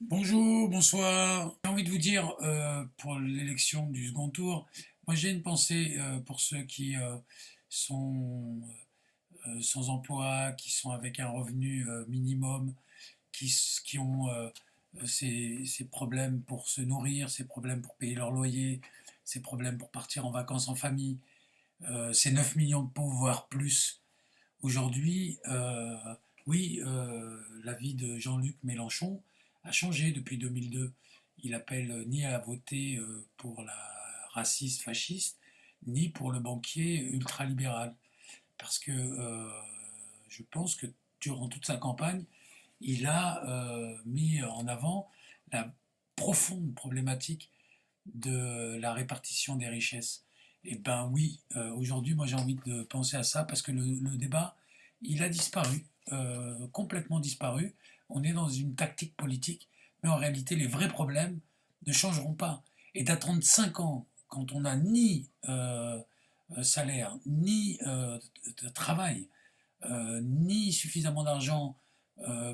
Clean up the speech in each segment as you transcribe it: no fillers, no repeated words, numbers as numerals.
Bonjour, bonsoir. J'ai envie de vous dire, pour l'élection du second tour, moi j'ai une pensée pour ceux qui sont sans emploi, qui sont avec un revenu minimum, qui ont ces problèmes pour se nourrir, ces problèmes pour payer leur loyer, ces problèmes pour partir en vacances en famille, ces 9 millions de pauvres, voire plus. Aujourd'hui, oui, la vie de Jean-Luc Mélenchon a changé depuis 2002. Il appelle ni à voter pour la raciste fasciste, ni pour le banquier ultralibéral. Parce que je pense que durant toute sa campagne, il a mis en avant la profonde problématique de la répartition des richesses. Et ben oui, aujourd'hui, moi j'ai envie de penser à ça parce que le débat, il a disparu, complètement disparu. On est dans une tactique politique, mais en réalité, les vrais problèmes ne changeront pas. Et d'attendre 5 ans, quand on n'a ni salaire, ni de travail, ni suffisamment d'argent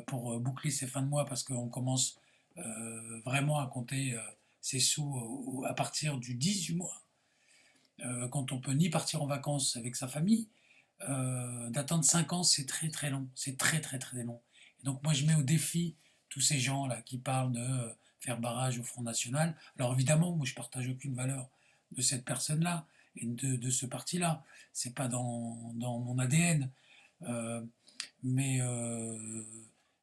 pour boucler ses fins de mois, parce qu'on commence vraiment à compter ses sous à partir du 10 du mois, quand on peut ni partir en vacances avec sa famille, d'attendre 5 ans, c'est très très long. C'est très très très long. Et donc moi je mets au défi tous ces gens là qui parlent de faire barrage au Front National. Alors évidemment, moi je partage aucune valeur de cette personne-là et de ce parti-là. C'est pas dans mon ADN. Euh, mais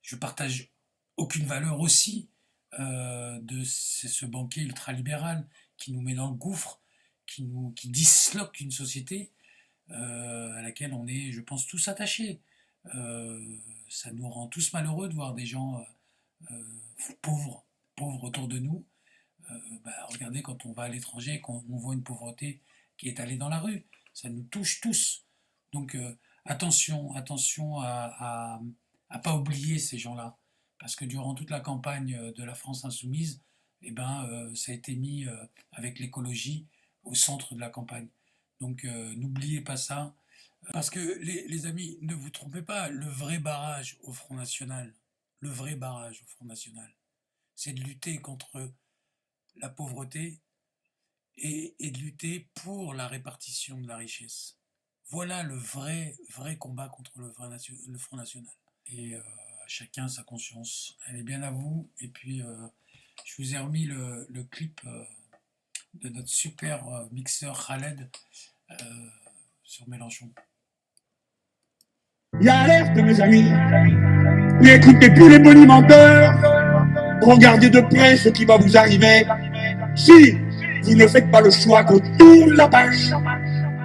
je partage aucune valeur aussi de ce banquier ultralibéral qui nous met dans le gouffre, qui disloque une société à laquelle on est, je pense, tous attachés. Euh, Ça nous rend tous malheureux de voir des gens pauvres, pauvres autour de nous. Regardez quand on va à l'étranger et qu'on voit une pauvreté qui est allée dans la rue, ça nous touche tous. Donc attention, attention à pas oublier ces gens-là, parce que durant toute la campagne de la France insoumise, ça a été mis avec l'écologie au centre de la campagne. Donc n'oubliez pas ça, parce que les amis, ne vous trompez pas, le vrai barrage au Front National, le vrai barrage au Front National, c'est de lutter contre la pauvreté et de lutter pour la répartition de la richesse. Voilà le vrai combat contre le Front National. Et chacun sa conscience. Elle est bien à vous. Et puis, je vous ai remis le clip de notre super mixeur Khaled euh, sur Mélenchon. Il y a alerte, mes amis. N'écoutez plus les bonimenteurs. Regardez de près ce qui va vous arriver. Si vous ne faites pas le choix qu'on tourne la page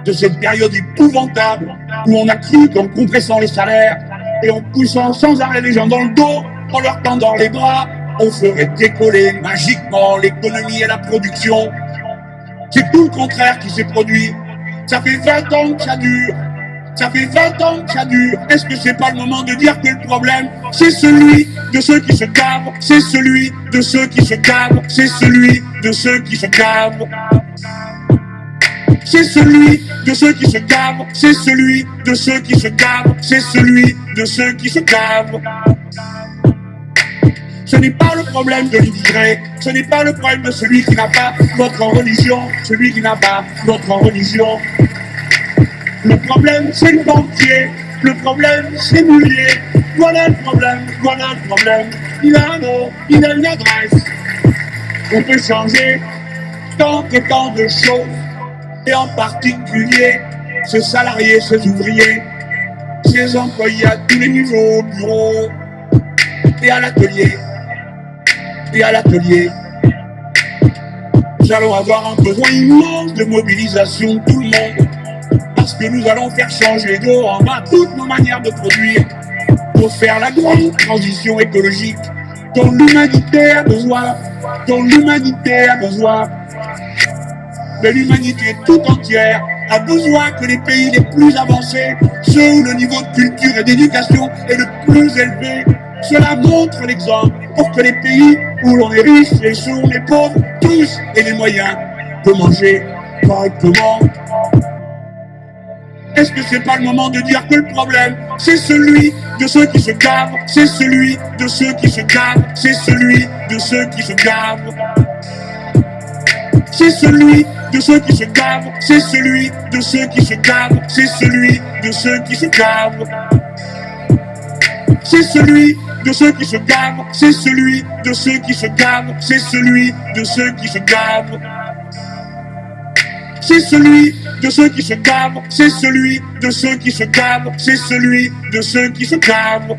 de cette période épouvantable où on a cru qu'en compressant les salaires et en poussant sans arrêt les gens dans le dos, en leur tendant les bras, on ferait décoller magiquement l'économie et la production. C'est tout le contraire qui s'est produit. Ça fait 20 ans que ça dure. Ça fait 20 ans que ça dure. Est-ce que c'est pas le moment de dire que le problème, c'est celui de ceux qui se gavent, c'est celui de ceux qui se gavent, c'est celui de ceux qui se gavent. C'est celui de ceux qui se gavent, c'est celui de ceux qui se gavent, c'est celui de ceux qui se gavent. Ce n'est pas le problème de l'immigré, ce n'est pas le problème de celui qui n'a pas notre religion, celui qui n'a pas notre religion. Le problème, c'est le banquier. Le problème, c'est Moulier. Voilà le problème, voilà le problème. Il a un nom, il a une adresse. On peut changer tant et tant de choses. Et en particulier, ce salarié, ces ouvriers, ces employés à tous les niveaux, au bureau et à l'atelier. Et à l'atelier. Nous allons avoir un besoin immense de mobilisation de tout le monde. Parce que nous allons faire changer de haut en bas toutes nos manières de produire pour faire la grande transition écologique dont l'humanité a besoin, dont l'humanité a besoin. Mais l'humanité tout entière a besoin que les pays les plus avancés, ceux où le niveau de culture et d'éducation est le plus élevé, cela montre l'exemple pour que les pays où l'on est riche et ceux où on est pauvre, tous aient les moyens de manger correctement. Est-ce que c'est pas le moment de dire que le problème, c'est celui de ceux qui se gavent, c'est celui de ceux qui se gavent, c'est celui de ceux qui se gavent. C'est celui de ceux qui se gavent, c'est celui de ceux qui se gavent, c'est celui de ceux qui se gavent. C'est celui de ceux qui se gavent, c'est celui de ceux qui se gavent, c'est celui de ceux qui se gavent. C'est celui de ceux qui se gavent, c'est celui de ceux qui se gavent, c'est celui de ceux qui se gavent.